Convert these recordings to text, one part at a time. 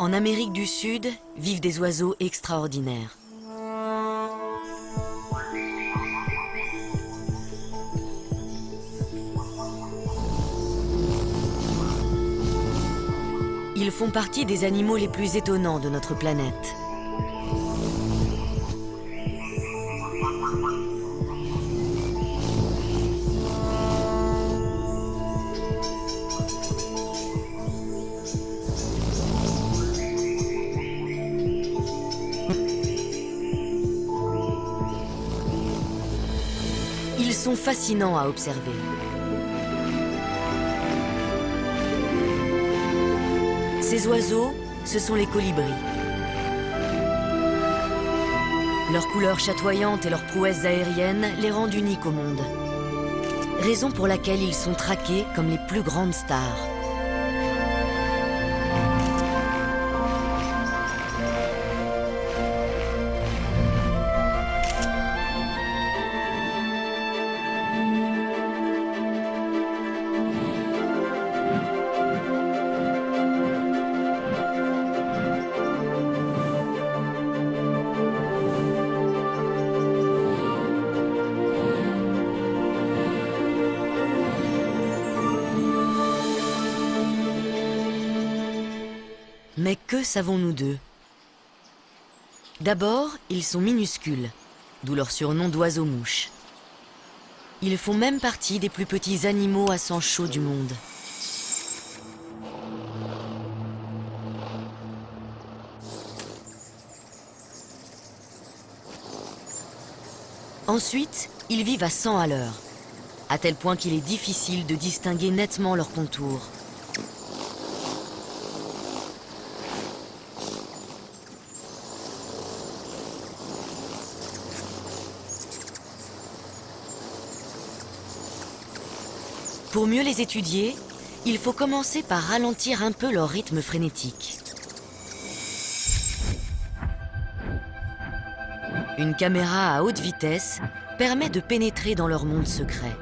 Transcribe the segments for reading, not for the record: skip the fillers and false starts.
En Amérique du Sud vivent des oiseaux extraordinaires. Ils font partie des animaux les plus étonnants de notre planète. Ils sont fascinants à observer. Ces oiseaux, ce sont les colibris. Leur couleur chatoyante et leurs prouesses aériennes les rendent uniques au monde. Raison pour laquelle ils sont traqués comme les plus grandes stars. Mais que savons-nous d'eux? D'abord, ils sont minuscules, d'où leur surnom d'oiseaux-mouches. Ils font même partie des plus petits animaux à sang chaud du monde. Ensuite, ils vivent à 100 à l'heure, à tel point qu'il est difficile de distinguer nettement leurs contours. Pour mieux les étudier, il faut commencer par ralentir un peu leur rythme frénétique. Une caméra à haute vitesse permet de pénétrer dans leur monde secret.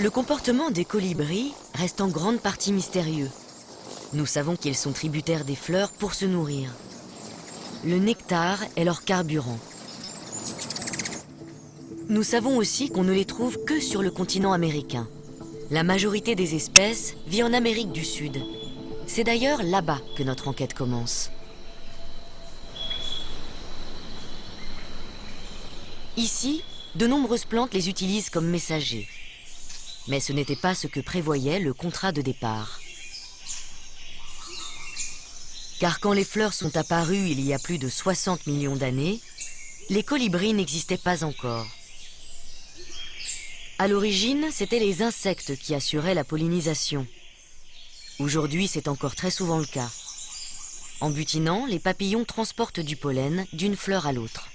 Le comportement des colibris reste en grande partie mystérieux. Nous savons qu'ils sont tributaires des fleurs pour se nourrir. Le nectar est leur carburant. Nous savons aussi qu'on ne les trouve que sur le continent américain. La majorité des espèces vit en Amérique du Sud. C'est d'ailleurs là-bas que notre enquête commence. Ici, de nombreuses plantes les utilisent comme messagers. Mais ce n'était pas ce que prévoyait le contrat de départ. Car quand les fleurs sont apparues il y a plus de 60 millions d'années, les colibris n'existaient pas encore. À l'origine, c'étaient les insectes qui assuraient la pollinisation. Aujourd'hui, c'est encore très souvent le cas. En butinant, les papillons transportent du pollen d'une fleur à l'autre.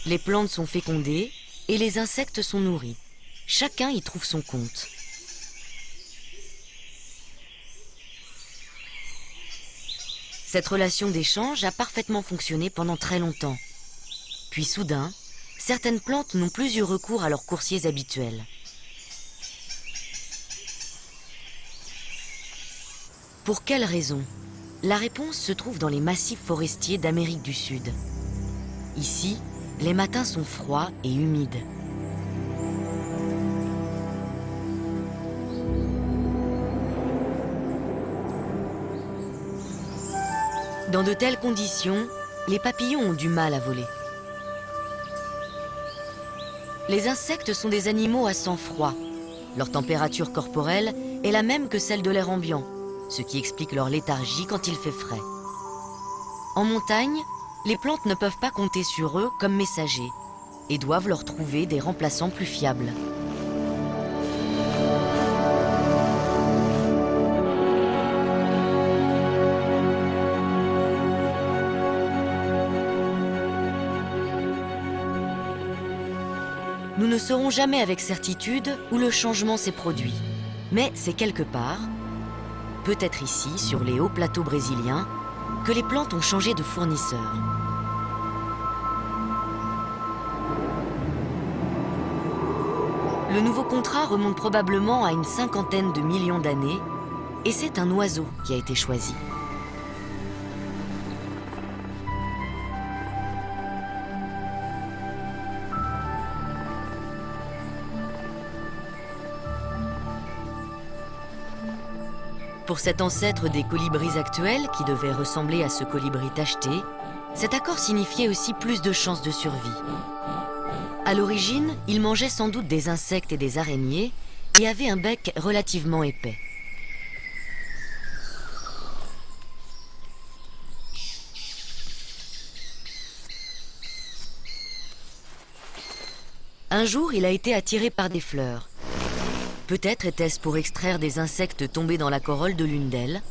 Les plantes sont fécondées et les insectes sont nourris. Chacun y trouve son compte. Cette relation d'échange a parfaitement fonctionné pendant très longtemps. Puis soudain, certaines plantes n'ont plus eu recours à leurs coursiers habituels. Pour quelle raison? La réponse se trouve dans les massifs forestiers d'Amérique du Sud. Ici, les matins sont froids et humides. Dans de telles conditions, les papillons ont du mal à voler. Les insectes sont des animaux à sang froid. Leur température corporelle est la même que celle de l'air ambiant, ce qui explique leur léthargie quand il fait frais. En montagne, les plantes ne peuvent pas compter sur eux comme messagers et doivent leur trouver des remplaçants plus fiables. Nous ne saurons jamais avec certitude où le changement s'est produit. Mais c'est quelque part, peut-être ici, sur les hauts plateaux brésiliens, que les plantes ont changé de fournisseur. Le nouveau contrat remonte probablement à une 50aine de millions d'années, et c'est un oiseau qui a été choisi. Pour cet ancêtre des colibris actuels, qui devait ressembler à ce colibri tacheté, cet accord signifiait aussi plus de chances de survie. À l'origine, il mangeait sans doute des insectes et des araignées et avait un bec relativement épais. Un jour, il a été attiré par des fleurs. Peut-être était-ce pour extraire des insectes tombés dans la corolle de l'une d'elles.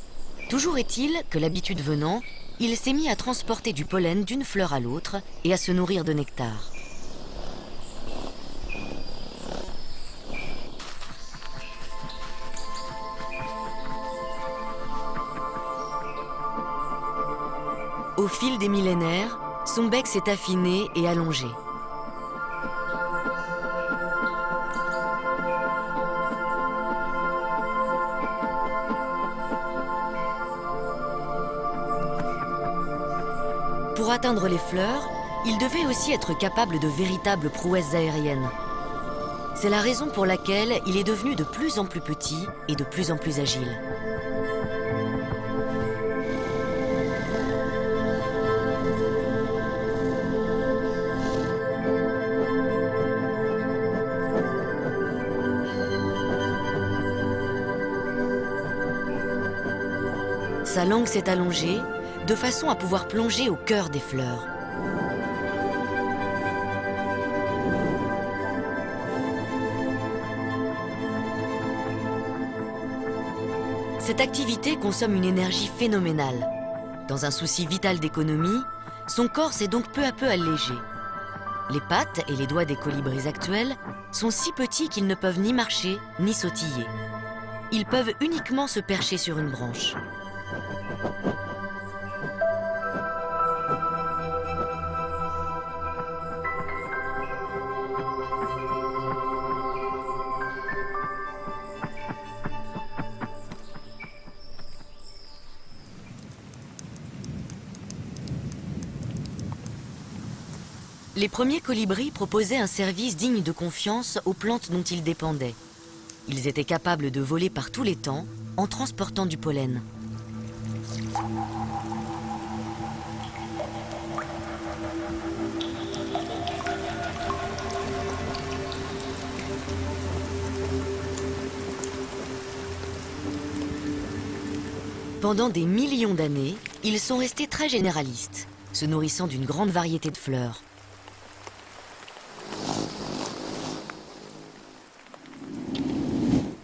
Toujours est-il que, l'habitude venant, il s'est mis à transporter du pollen d'une fleur à l'autre et à se nourrir de nectar. Au fil des millénaires, son bec s'est affiné et allongé. Pour atteindre les fleurs, il devait aussi être capable de véritables prouesses aériennes. C'est la raison pour laquelle il est devenu de plus en plus petit et de plus en plus agile. Sa langue s'est allongée, de façon à pouvoir plonger au cœur des fleurs. Cette activité consomme une énergie phénoménale. Dans un souci vital d'économie, son corps s'est donc peu à peu allégé. Les pattes et les doigts des colibris actuels sont si petits qu'ils ne peuvent ni marcher ni sautiller. Ils peuvent uniquement se percher sur une branche. Les premiers colibris proposaient un service digne de confiance aux plantes dont ils dépendaient. Ils étaient capables de voler par tous les temps en transportant du pollen. Pendant des millions d'années, ils sont restés très généralistes, se nourrissant d'une grande variété de fleurs.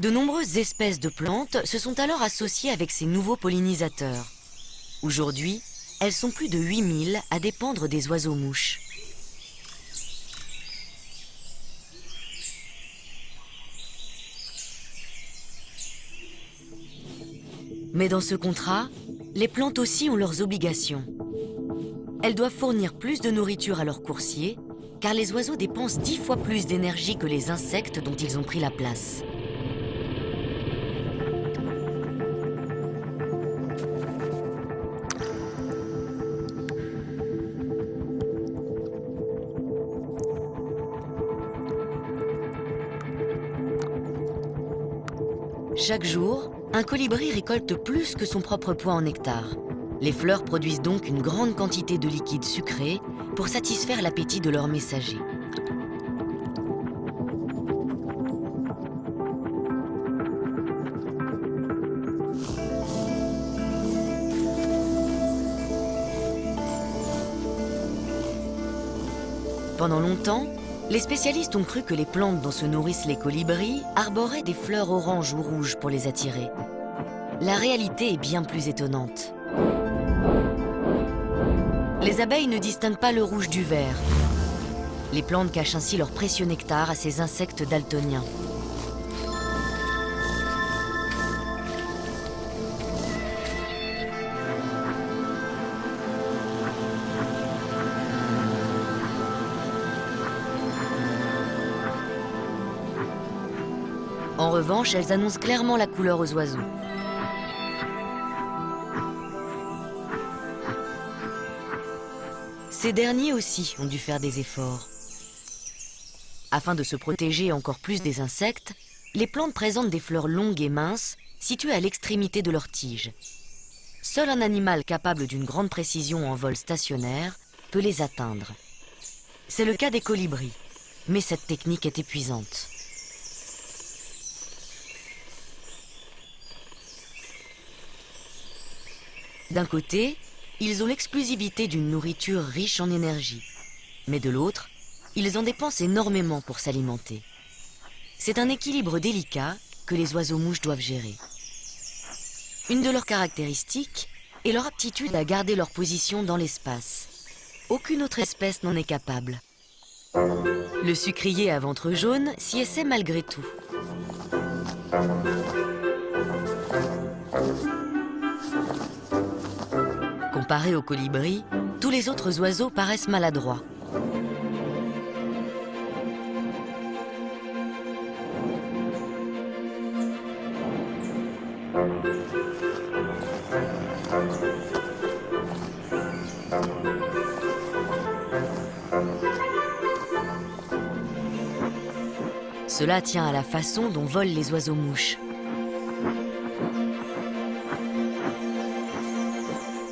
De nombreuses espèces de plantes se sont alors associées avec ces nouveaux pollinisateurs. Aujourd'hui, elles sont plus de 8000 à dépendre des oiseaux-mouches. Mais dans ce contrat, les plantes aussi ont leurs obligations. Elles doivent fournir plus de nourriture à leurs coursiers, car les oiseaux dépensent 10 fois plus d'énergie que les insectes dont ils ont pris la place. Chaque jour, un colibri récolte plus que son propre poids en nectar. Les fleurs produisent donc une grande quantité de liquide sucré pour satisfaire l'appétit de leurs messagers. Pendant longtemps, les spécialistes ont cru que les plantes dont se nourrissent les colibris arboraient des fleurs oranges ou rouges pour les attirer. La réalité est bien plus étonnante. Les abeilles ne distinguent pas le rouge du vert. Les plantes cachent ainsi leur précieux nectar à ces insectes daltoniens. En revanche, elles annoncent clairement la couleur aux oiseaux. Ces derniers aussi ont dû faire des efforts. Afin de se protéger encore plus des insectes, les plantes présentent des fleurs longues et minces situées à l'extrémité de leurs tiges. Seul un animal capable d'une grande précision en vol stationnaire peut les atteindre. C'est le cas des colibris, mais cette technique est épuisante. D'un côté, ils ont l'exclusivité d'une nourriture riche en énergie, mais de l'autre, ils en dépensent énormément pour s'alimenter. C'est un équilibre délicat que les oiseaux-mouches doivent gérer. Une de leurs caractéristiques est leur aptitude à garder leur position dans l'espace. Aucune autre espèce n'en est capable. Le sucrier à ventre jaune s'y essaie malgré tout. Comparé aux colibris, tous les autres oiseaux paraissent maladroits. Cela tient à la façon dont volent les oiseaux-mouches.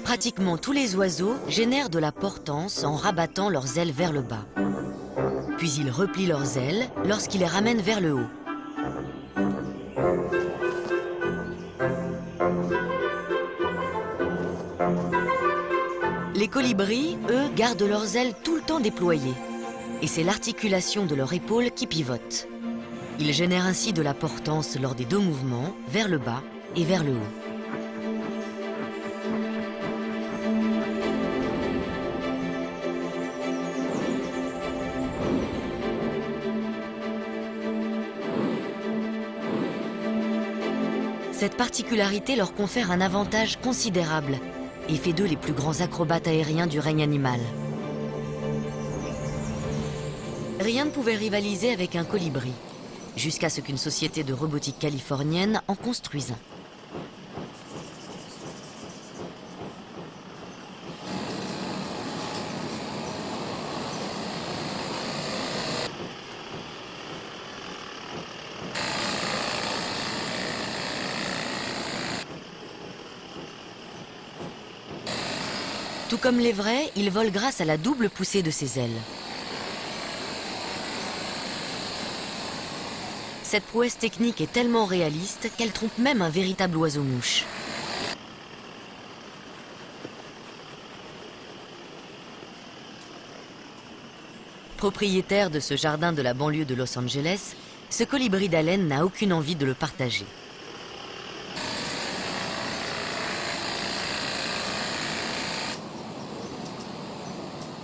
Pratiquement tous les oiseaux génèrent de la portance en rabattant leurs ailes vers le bas. Puis ils replient leurs ailes lorsqu'ils les ramènent vers le haut. Les colibris, eux, gardent leurs ailes tout le temps déployées. Et c'est l'articulation de leur épaule qui pivote. Ils génèrent ainsi de la portance lors des deux mouvements, vers le bas et vers le haut. Cette particularité leur confère un avantage considérable et fait d'eux les plus grands acrobates aériens du règne animal. Rien ne pouvait rivaliser avec un colibri, jusqu'à ce qu'une société de robotique californienne en construise un. Tout comme les vrais, ils volent grâce à la double poussée de ses ailes. Cette prouesse technique est tellement réaliste qu'elle trompe même un véritable oiseau-mouche. Propriétaire de ce jardin de la banlieue de Los Angeles, ce colibri d'haleine n'a aucune envie de le partager.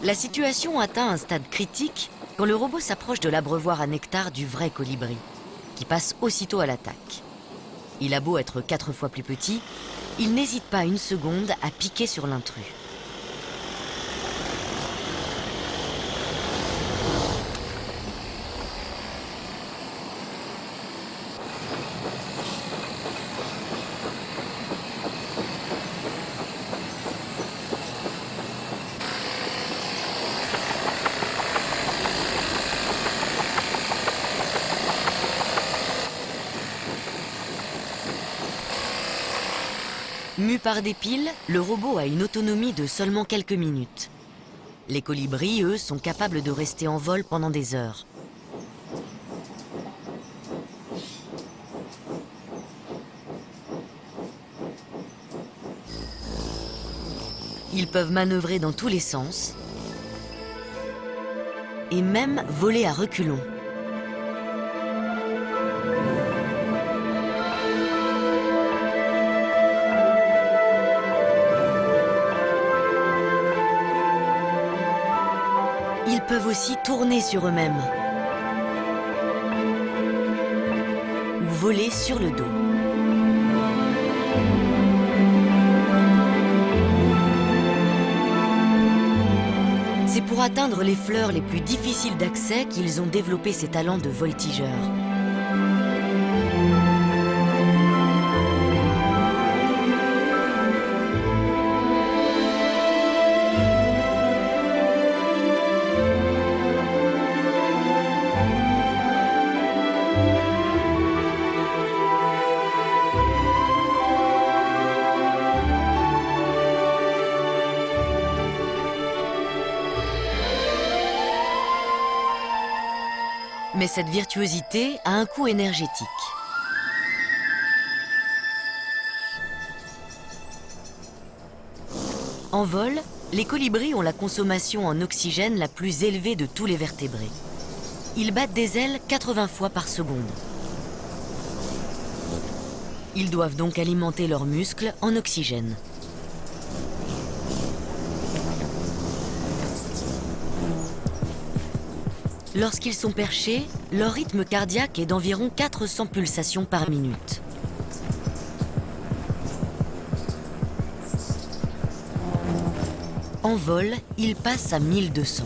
La situation atteint un stade critique quand le robot s'approche de l'abreuvoir à nectar du vrai colibri, qui passe aussitôt à l'attaque. Il a beau être 4 fois plus petit, il n'hésite pas une seconde à piquer sur l'intrus. Mu par des piles, le robot a une autonomie de seulement quelques minutes. Les colibris, eux, sont capables de rester en vol pendant des heures. Ils peuvent manœuvrer dans tous les sens et même voler à reculons. Ils peuvent aussi tourner sur eux-mêmes ou voler sur le dos. C'est pour atteindre les fleurs les plus difficiles d'accès qu'ils ont développé ces talents de voltigeurs. Mais cette virtuosité a un coût énergétique. En vol, les colibris ont la consommation en oxygène la plus élevée de tous les vertébrés. Ils battent des ailes 80 fois par seconde. Ils doivent donc alimenter leurs muscles en oxygène. Lorsqu'ils sont perchés, leur rythme cardiaque est d'environ 400 pulsations par minute. En vol, ils passent à 1200.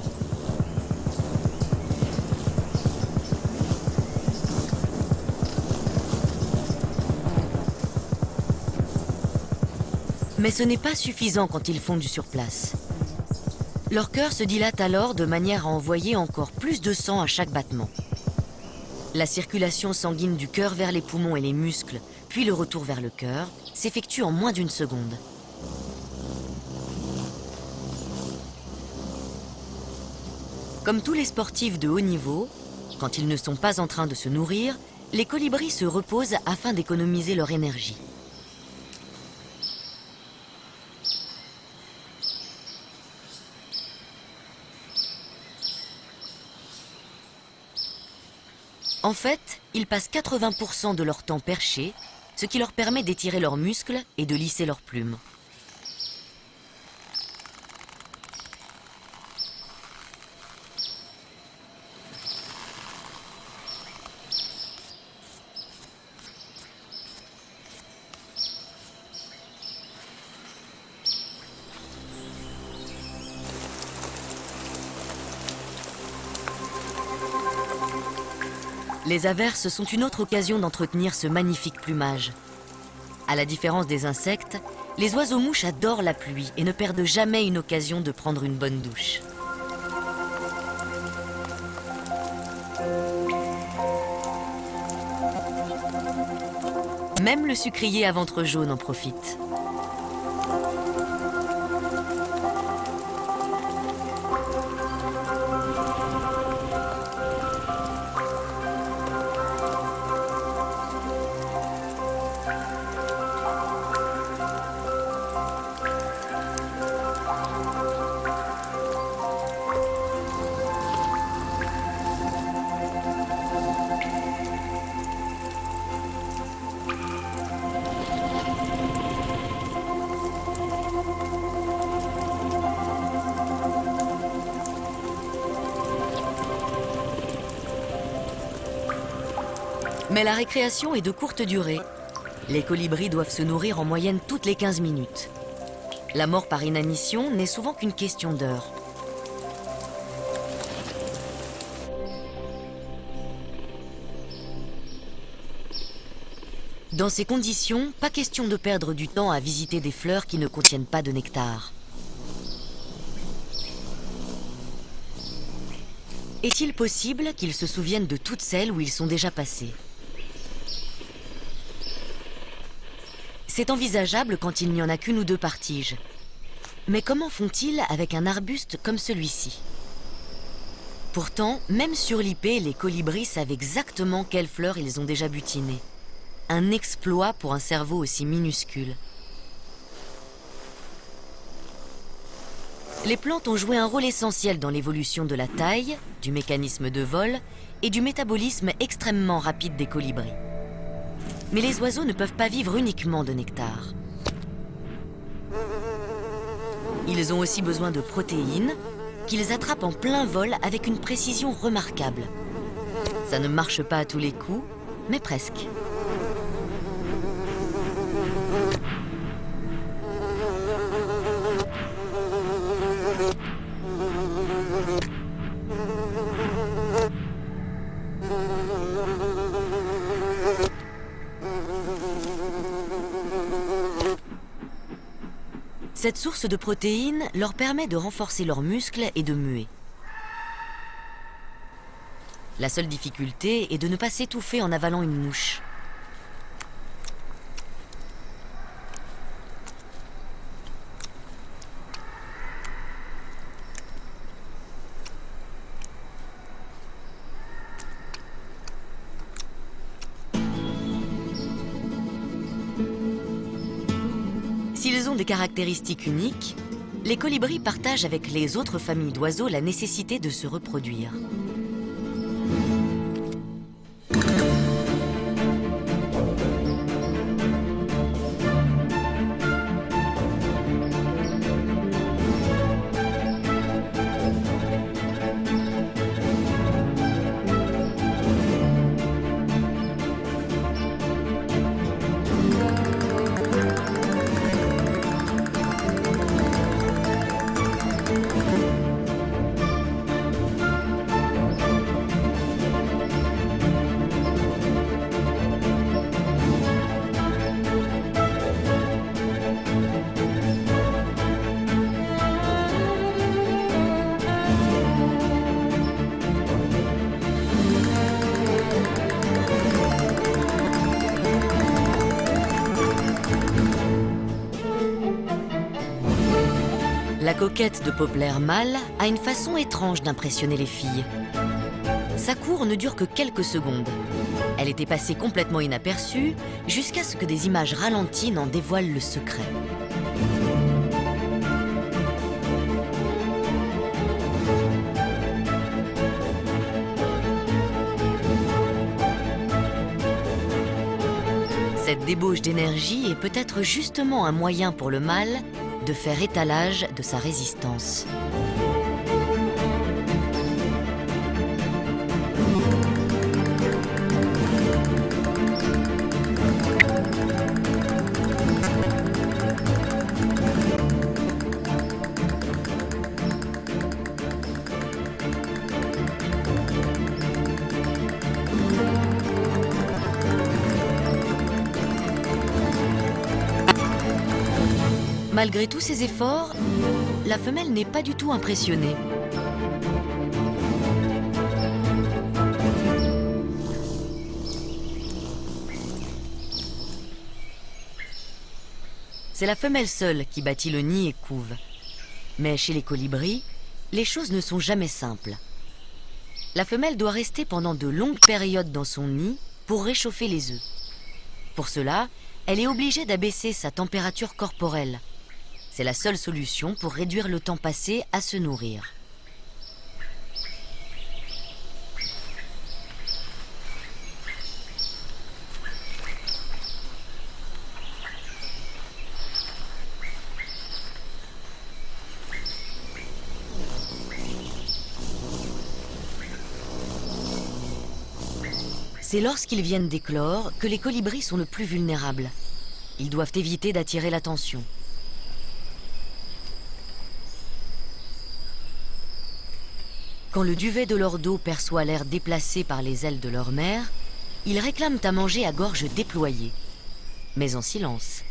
Mais ce n'est pas suffisant quand ils fondent sur place. Leur cœur se dilate alors de manière à envoyer encore plus de sang à chaque battement. La circulation sanguine du cœur vers les poumons et les muscles, puis le retour vers le cœur, s'effectue en moins d'une seconde. Comme tous les sportifs de haut niveau, quand ils ne sont pas en train de se nourrir, les colibris se reposent afin d'économiser leur énergie. En fait, ils passent 80% de leur temps perchés, ce qui leur permet d'étirer leurs muscles et de lisser leurs plumes. Les averses sont une autre occasion d'entretenir ce magnifique plumage. À la différence des insectes, les oiseaux-mouches adorent la pluie et ne perdent jamais une occasion de prendre une bonne douche. Même le sucrier à ventre jaune en profite. Mais la récréation est de courte durée. Les colibris doivent se nourrir en moyenne toutes les 15 minutes. La mort par inanition n'est souvent qu'une question d'heures. Dans ces conditions, pas question de perdre du temps à visiter des fleurs qui ne contiennent pas de nectar. Est-il possible qu'ils se souviennent de toutes celles où ils sont déjà passés ? C'est envisageable quand il n'y en a qu'une ou deux par tige. Mais comment font-ils avec un arbuste comme celui-ci ? Pourtant, même sur l'ipé, les colibris savent exactement quelles fleurs ils ont déjà butinées. Un exploit pour un cerveau aussi minuscule. Les plantes ont joué un rôle essentiel dans l'évolution de la taille, du mécanisme de vol et du métabolisme extrêmement rapide des colibris. Mais les oiseaux ne peuvent pas vivre uniquement de nectar. Ils ont aussi besoin de protéines qu'ils attrapent en plein vol avec une précision remarquable. Ça ne marche pas à tous les coups, mais presque. Cette source de protéines leur permet de renforcer leurs muscles et de muer. La seule difficulté est de ne pas s'étouffer en avalant une mouche. S'ils ont des caractéristiques uniques, les colibris partagent avec les autres familles d'oiseaux la nécessité de se reproduire. La coquette de Poplar mâle a une façon étrange d'impressionner les filles. Sa cour ne dure que quelques secondes. Elle était passée complètement inaperçue jusqu'à ce que des images ralenties n'en dévoilent le secret. Cette débauche d'énergie est peut-être justement un moyen pour le mâle de faire étalage de sa résistance. Malgré tous ses efforts, la femelle n'est pas du tout impressionnée. C'est la femelle seule qui bâtit le nid et couve. Mais chez les colibris, les choses ne sont jamais simples. La femelle doit rester pendant de longues périodes dans son nid pour réchauffer les œufs. Pour cela, elle est obligée d'abaisser sa température corporelle. C'est la seule solution pour réduire le temps passé à se nourrir. C'est lorsqu'ils viennent d'éclore que les colibris sont le plus vulnérables. Ils doivent éviter d'attirer l'attention. Quand le duvet de leur dos perçoit l'air déplacé par les ailes de leur mère, ils réclament à manger à gorge déployée, mais en silence.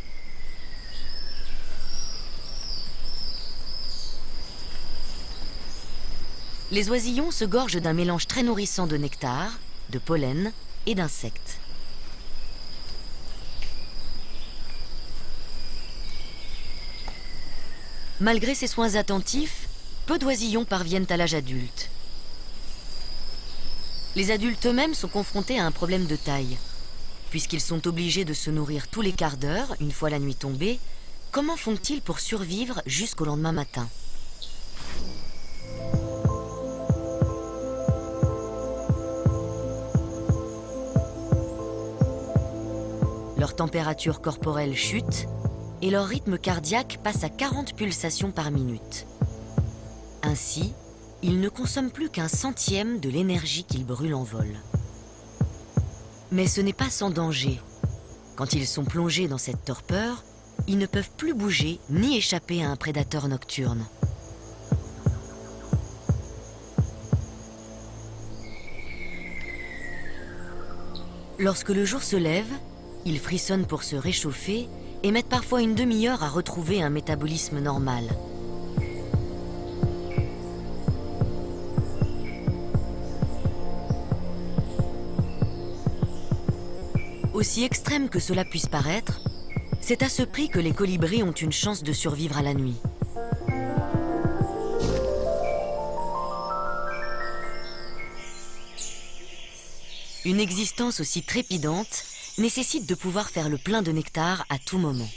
Les oisillons se gorgent d'un mélange très nourrissant de nectar, de pollen et d'insectes. Malgré ces soins attentifs, peu d'oisillons parviennent à l'âge adulte. Les adultes eux-mêmes sont confrontés à un problème de taille. Puisqu'ils sont obligés de se nourrir tous les quarts d'heure, une fois la nuit tombée, comment font-ils pour survivre jusqu'au lendemain matin ? Leur température corporelle chute et leur rythme cardiaque passe à 40 pulsations par minute. Ainsi, ils ne consomment plus qu'un centième de l'énergie qu'ils brûlent en vol. Mais ce n'est pas sans danger. Quand ils sont plongés dans cette torpeur, ils ne peuvent plus bouger ni échapper à un prédateur nocturne. Lorsque le jour se lève, ils frissonnent pour se réchauffer et mettent parfois une demi-heure à retrouver un métabolisme normal. Aussi extrême que cela puisse paraître, c'est à ce prix que les colibris ont une chance de survivre à la nuit. Une existence aussi trépidante nécessite de pouvoir faire le plein de nectar à tout moment.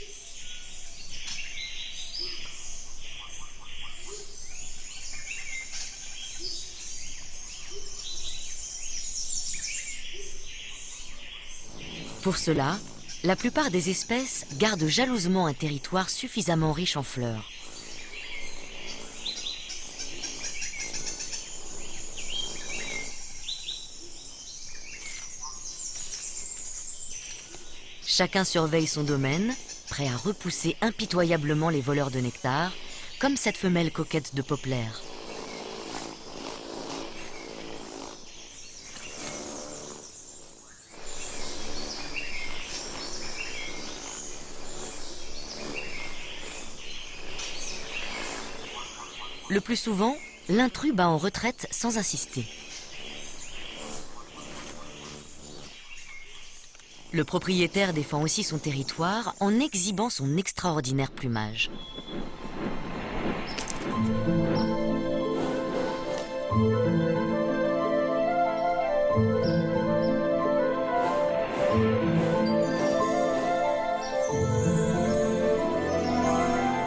Pour cela, la plupart des espèces gardent jalousement un territoire suffisamment riche en fleurs. Chacun surveille son domaine, prêt à repousser impitoyablement les voleurs de nectar, comme cette femelle coquette de Poplar. Le plus souvent, l'intrus bat en retraite sans insister. Le propriétaire défend aussi son territoire en exhibant son extraordinaire plumage.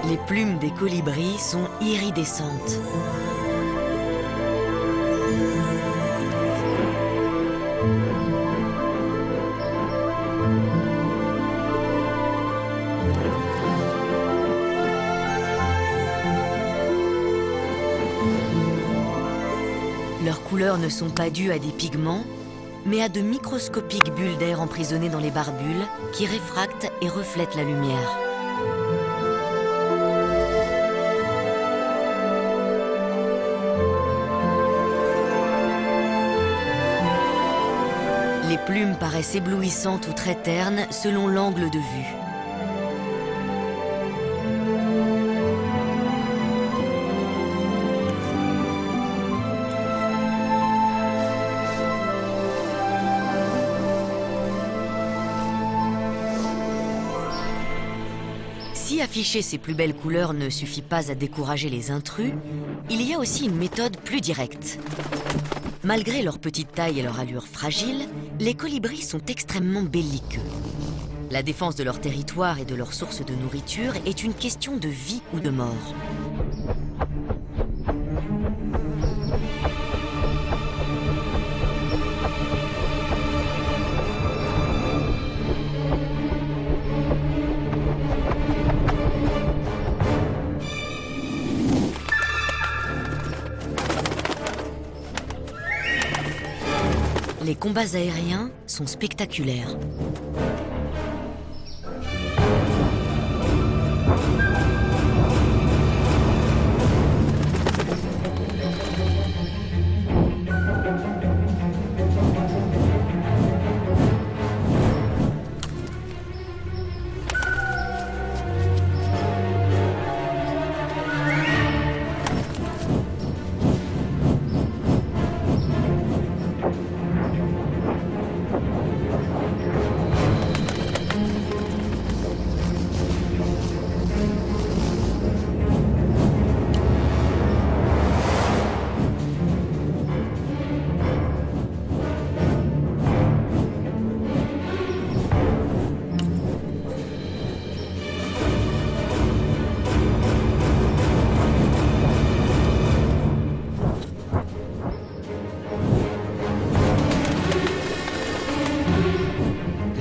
Les plumes des colibris sont iridescentes. Leurs couleurs ne sont pas dues à des pigments, mais à de microscopiques bulles d'air emprisonnées dans les barbules qui réfractent et reflètent la lumière. Les plumes paraissent éblouissantes ou très ternes selon l'angle de vue. Si afficher ces plus belles couleurs ne suffit pas à décourager les intrus, il y a aussi une méthode plus directe. Malgré leur petite taille et leur allure fragile, les colibris sont extrêmement belliqueux. La défense de leur territoire et de leur source de nourriture est une question de vie ou de mort. Les combats aériens sont spectaculaires.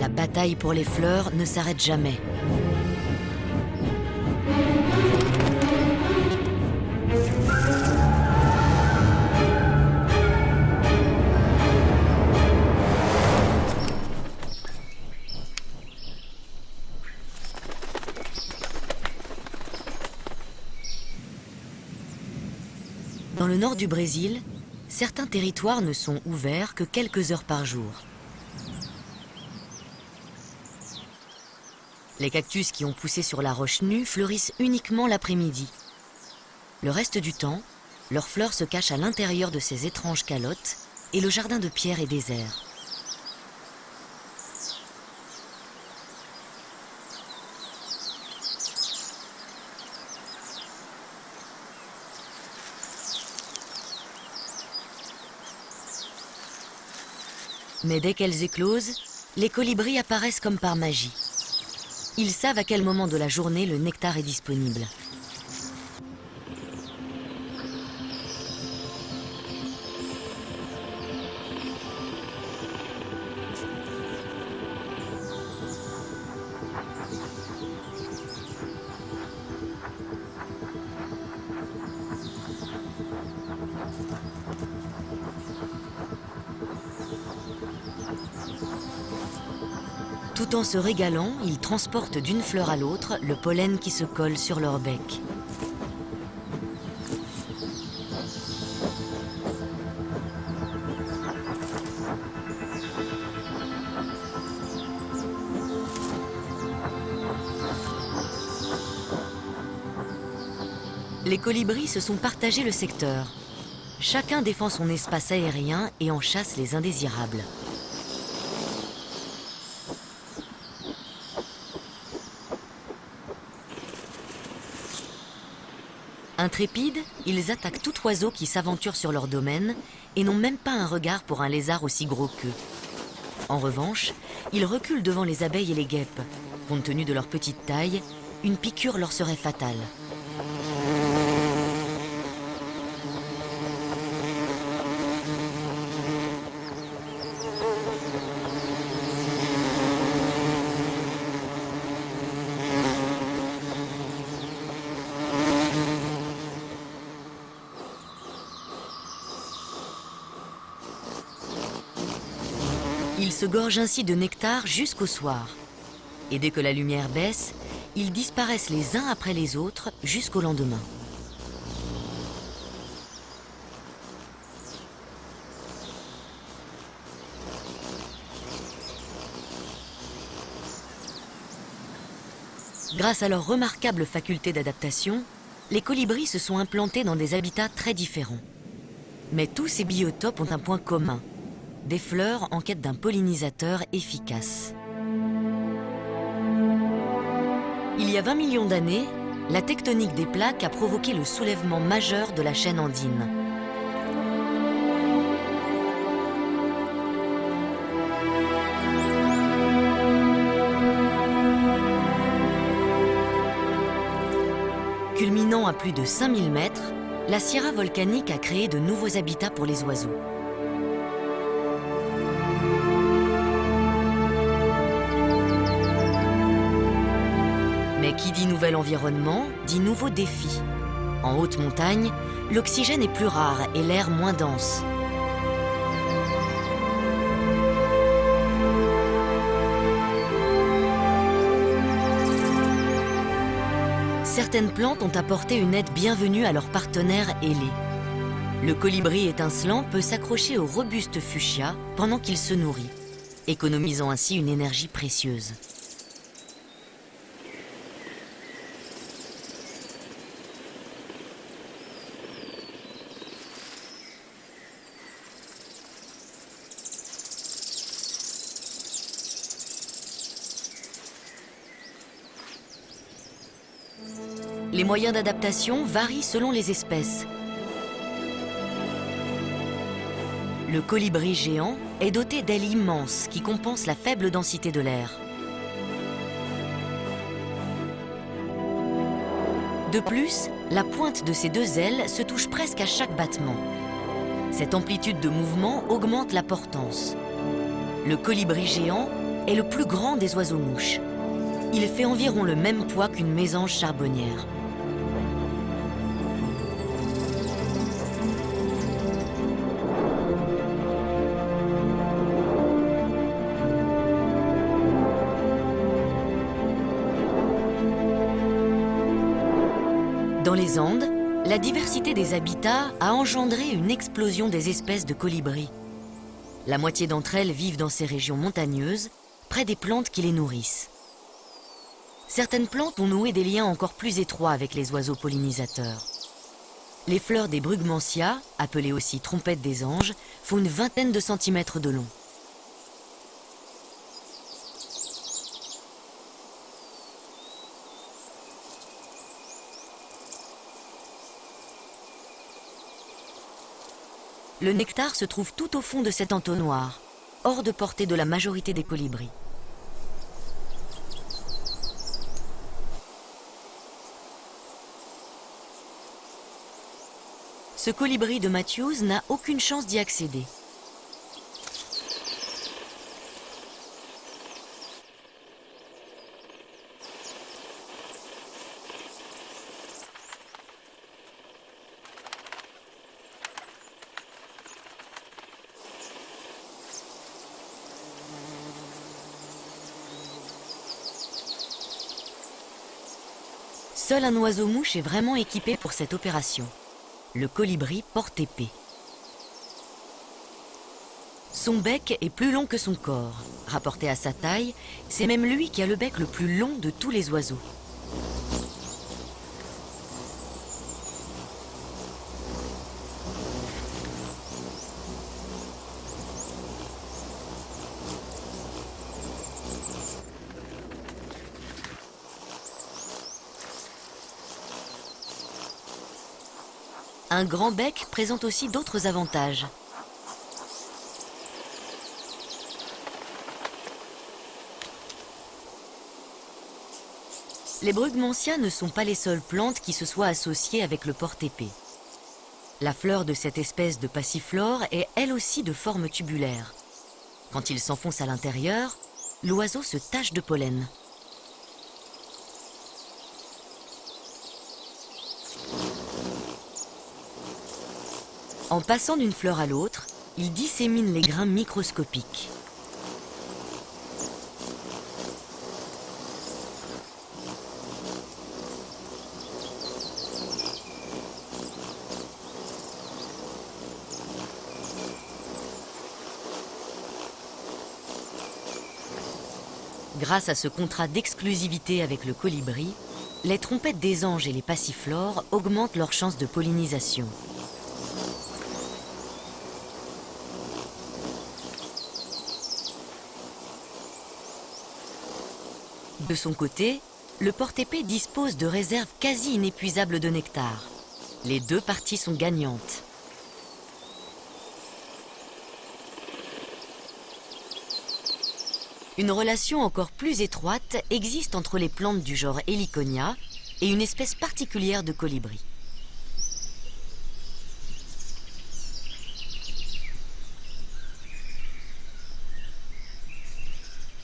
La bataille pour les fleurs ne s'arrête jamais. Dans le nord du Brésil, certains territoires ne sont ouverts que quelques heures par jour. Les cactus qui ont poussé sur la roche nue fleurissent uniquement l'après-midi. Le reste du temps, leurs fleurs se cachent à l'intérieur de ces étranges calottes et le jardin de pierre est désert. Mais dès qu'elles éclosent, les colibris apparaissent comme par magie. Ils savent à quel moment de la journée le nectar est disponible. Tout en se régalant, ils transportent d'une fleur à l'autre le pollen qui se colle sur leur bec. Les colibris se sont partagés le secteur. Chacun défend son espace aérien et en chasse les indésirables. Intrépides, ils attaquent tout oiseau qui s'aventure sur leur domaine et n'ont même pas un regard pour un lézard aussi gros qu'eux. En revanche, ils reculent devant les abeilles et les guêpes. Compte tenu de leur petite taille, une piqûre leur serait fatale. Ils se gorgent ainsi de nectar jusqu'au soir. Et dès que la lumière baisse, ils disparaissent les uns après les autres jusqu'au lendemain. Grâce à leur remarquable faculté d'adaptation, les colibris se sont implantés dans des habitats très différents. Mais tous ces biotopes ont un point commun: des fleurs en quête d'un pollinisateur efficace. Il y a 20 millions d'années, la tectonique des plaques a provoqué le soulèvement majeur de la chaîne andine. Culminant à plus de 5000 mètres, la sierra volcanique a créé de nouveaux habitats pour les oiseaux. Mais qui dit nouvel environnement, dit nouveaux défis. En haute montagne, l'oxygène est plus rare et l'air moins dense. Certaines plantes ont apporté une aide bienvenue à leurs partenaires ailés. Le colibri étincelant peut s'accrocher au robuste fuchsia pendant qu'il se nourrit, économisant ainsi une énergie précieuse. Les moyens d'adaptation varient selon les espèces. Le colibri géant est doté d'ailes immenses qui compensent la faible densité de l'air. De plus, la pointe de ses deux ailes se touche presque à chaque battement. Cette amplitude de mouvement augmente la portance. Le colibri géant est le plus grand des oiseaux-mouches. Il fait environ le même poids qu'une mésange charbonnière. Dans les Andes, la diversité des habitats a engendré une explosion des espèces de colibris. La moitié d'entre elles vivent dans ces régions montagneuses, près des plantes qui les nourrissent. Certaines plantes ont noué des liens encore plus étroits avec les oiseaux pollinisateurs. Les fleurs des brugmansia, appelées aussi trompettes des anges, font une vingtaine de centimètres de long. Le nectar se trouve tout au fond de cet entonnoir, hors de portée de la majorité des colibris. Ce colibri de Matthews n'a aucune chance d'y accéder. Seul un oiseau-mouche est vraiment équipé pour cette opération. Le colibri porte-épée. Son bec est plus long que son corps. Rapporté à sa taille, c'est même lui qui a le bec le plus long de tous les oiseaux. Un grand bec présente aussi d'autres avantages. Les brugmansia ne sont pas les seules plantes qui se soient associées avec le porte-épée. La fleur de cette espèce de passiflore est elle aussi de forme tubulaire. Quand il s'enfonce à l'intérieur, l'oiseau se tache de pollen. En passant d'une fleur à l'autre, il dissémine les grains microscopiques. Grâce à ce contrat d'exclusivité avec le colibri, les trompettes des anges et les passiflores augmentent leurs chances de pollinisation. De son côté, le porte-épée dispose de réserves quasi inépuisables de nectar. Les deux parties sont gagnantes. Une relation encore plus étroite existe entre les plantes du genre Heliconia et une espèce particulière de colibri.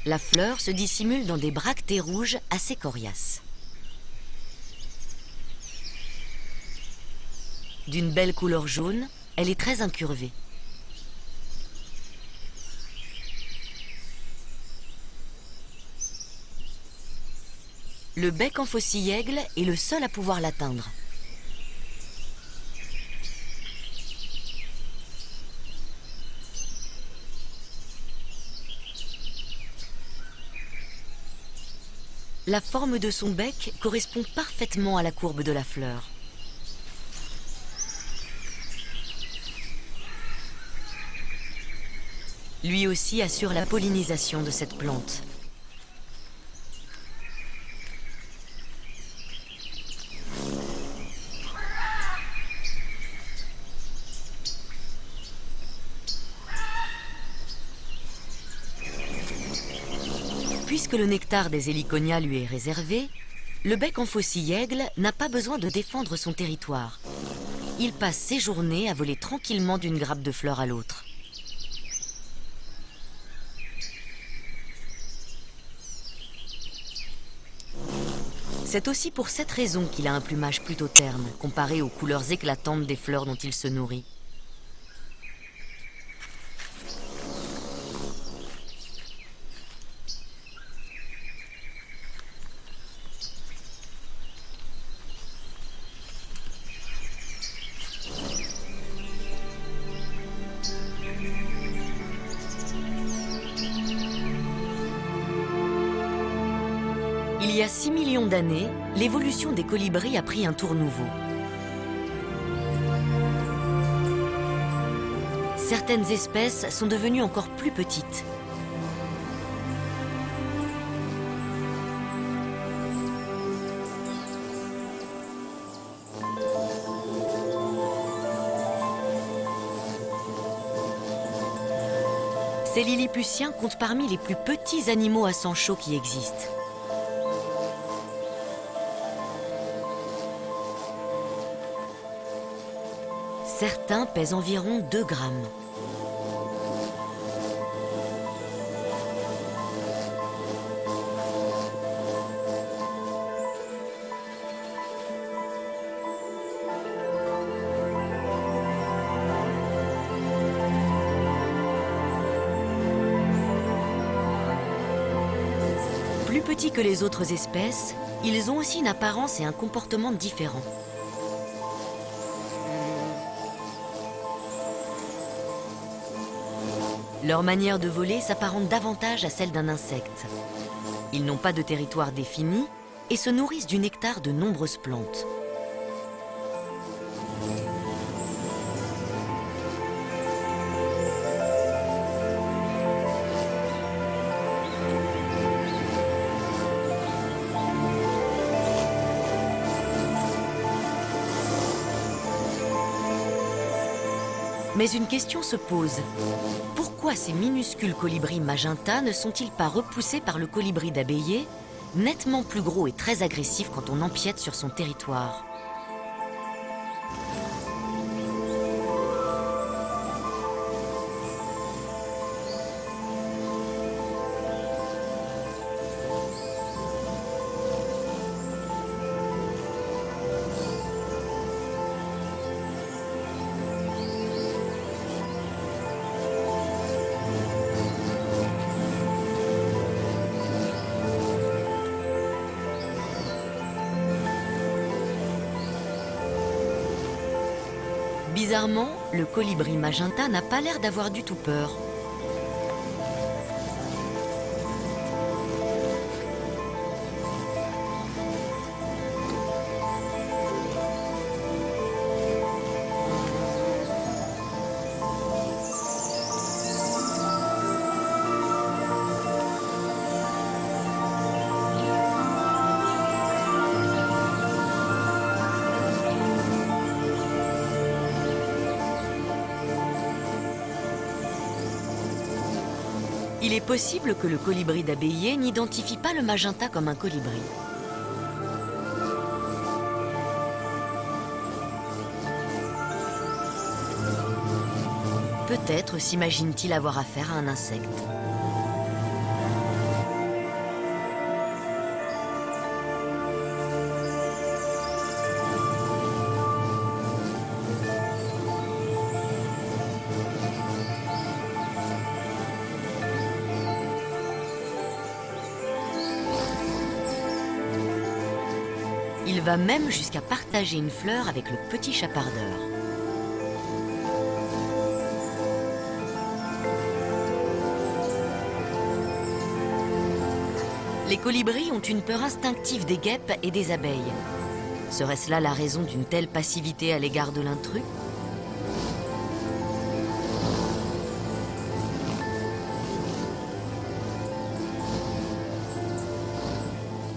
La fleur se dissimule dans des bractées rouges assez coriaces. D'une belle couleur jaune, elle est très incurvée. Le bec en faucille-aigle est le seul à pouvoir l'atteindre. La forme de son bec correspond parfaitement à la courbe de la fleur. Lui aussi assure la pollinisation de cette plante. Puisque le nectar des Heliconia lui est réservé, le bec en faucille-aigle n'a pas besoin de défendre son territoire. Il passe ses journées à voler tranquillement d'une grappe de fleurs à l'autre. C'est aussi pour cette raison qu'il a un plumage plutôt terne, comparé aux couleurs éclatantes des fleurs dont il se nourrit. Il y a 6 millions d'années, l'évolution des colibris a pris un tour nouveau. Certaines espèces sont devenues encore plus petites. Ces lilliputiens comptent parmi les plus petits animaux à sang chaud qui existent. Certains pèsent environ 2 grammes. Plus petits que les autres espèces, ils ont aussi une apparence et un comportement différents. Leur manière de voler s'apparente davantage à celle d'un insecte. Ils n'ont pas de territoire défini et se nourrissent du nectar de nombreuses plantes. Mais une question se pose. Pourquoi ces minuscules colibris magenta ne sont-ils pas repoussés par le colibri d'Abéillé, nettement plus gros et très agressif quand on empiète sur son territoire? Bizarrement, le colibri magenta n'a pas l'air d'avoir du tout peur. Il est possible que le colibri d'Abéillé n'identifie pas le magenta comme un colibri. Peut-être s'imagine-t-il avoir affaire à un insecte. Il va même jusqu'à partager une fleur avec le petit chapardeur. Les colibris ont une peur instinctive des guêpes et des abeilles. Serait-ce là la raison d'une telle passivité à l'égard de l'intrus?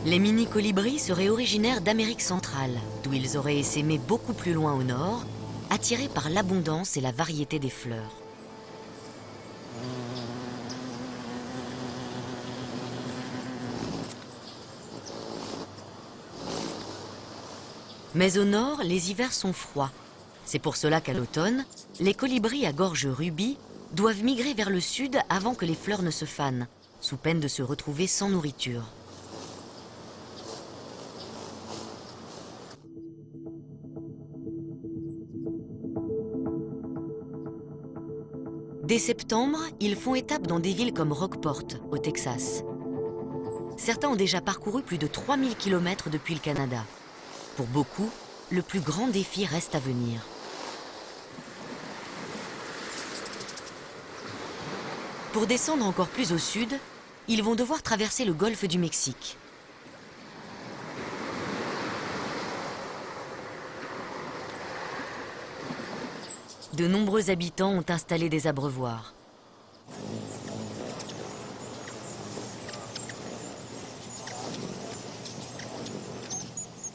Les mini-colibris seraient originaires d'Amérique centrale, d'où ils auraient essaimé beaucoup plus loin au nord, attirés par l'abondance et la variété des fleurs. Mais au nord, les hivers sont froids. C'est pour cela qu'à l'automne, les colibris à gorge rubis doivent migrer vers le sud avant que les fleurs ne se fanent, sous peine de se retrouver sans nourriture. Dès septembre, ils font étape dans des villes comme Rockport, au Texas. Certains ont déjà parcouru plus de 3000 km depuis le Canada. Pour beaucoup, le plus grand défi reste à venir. Pour descendre encore plus au sud, ils vont devoir traverser le golfe du Mexique. De nombreux habitants ont installé des abreuvoirs.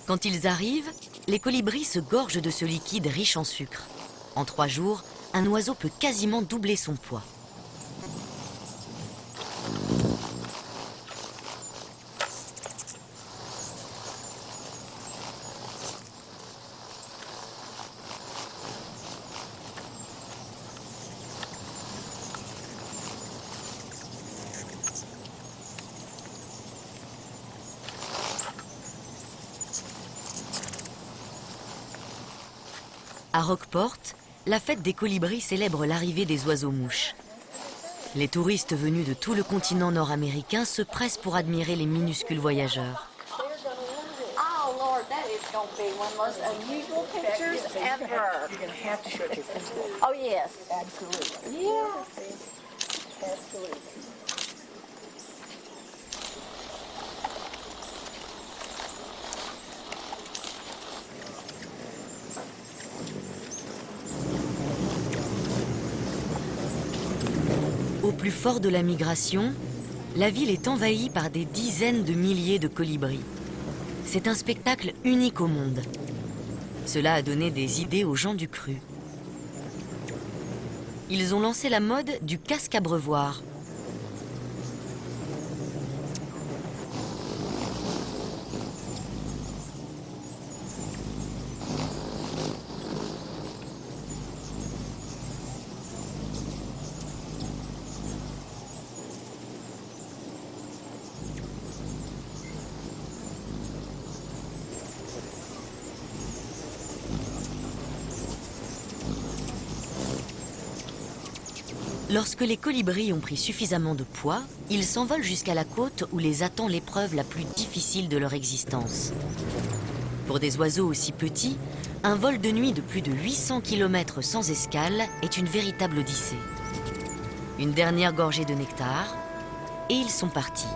Quand ils arrivent, les colibris se gorgent de ce liquide riche en sucre. En 3 jours, un oiseau peut quasiment doubler son poids. À Rockport, la fête des colibris célèbre l'arrivée des oiseaux-mouches. Les touristes venus de tout le continent nord-américain se pressent pour admirer les minuscules voyageurs. Oh Lord, that is going to be one of the most unusual pictures ever. You're going to have to show it to your friends. Oh yes. Absolutely. Yeah. Absolutely. Au plus fort de la migration, la ville est envahie par des dizaines de milliers de colibris. C'est un spectacle unique au monde. Cela a donné des idées aux gens du cru. Ils ont lancé la mode du casque à brevoire. Lorsque les colibris ont pris suffisamment de poids, ils s'envolent jusqu'à la côte où les attend l'épreuve la plus difficile de leur existence. Pour des oiseaux aussi petits, un vol de nuit de plus de 800 km sans escale est une véritable odyssée. Une dernière gorgée de nectar, et ils sont partis.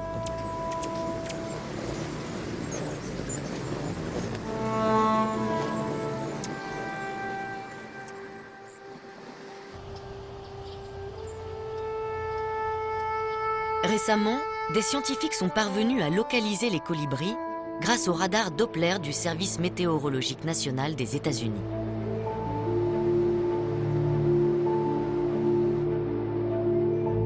Récemment, des scientifiques sont parvenus à localiser les colibris grâce au radar Doppler du Service météorologique national des États-Unis.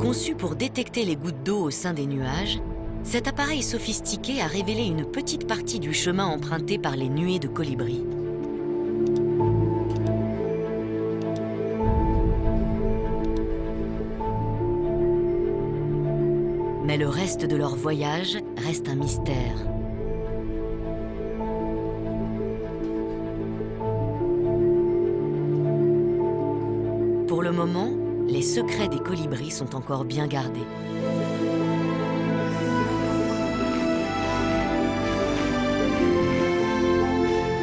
Conçu pour détecter les gouttes d'eau au sein des nuages, cet appareil sophistiqué a révélé une petite partie du chemin emprunté par les nuées de colibris. Mais le reste de leur voyage reste un mystère. Pour le moment, les secrets des colibris sont encore bien gardés.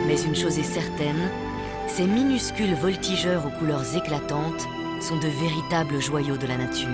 Mais une chose est certaine, ces minuscules voltigeurs aux couleurs éclatantes sont de véritables joyaux de la nature.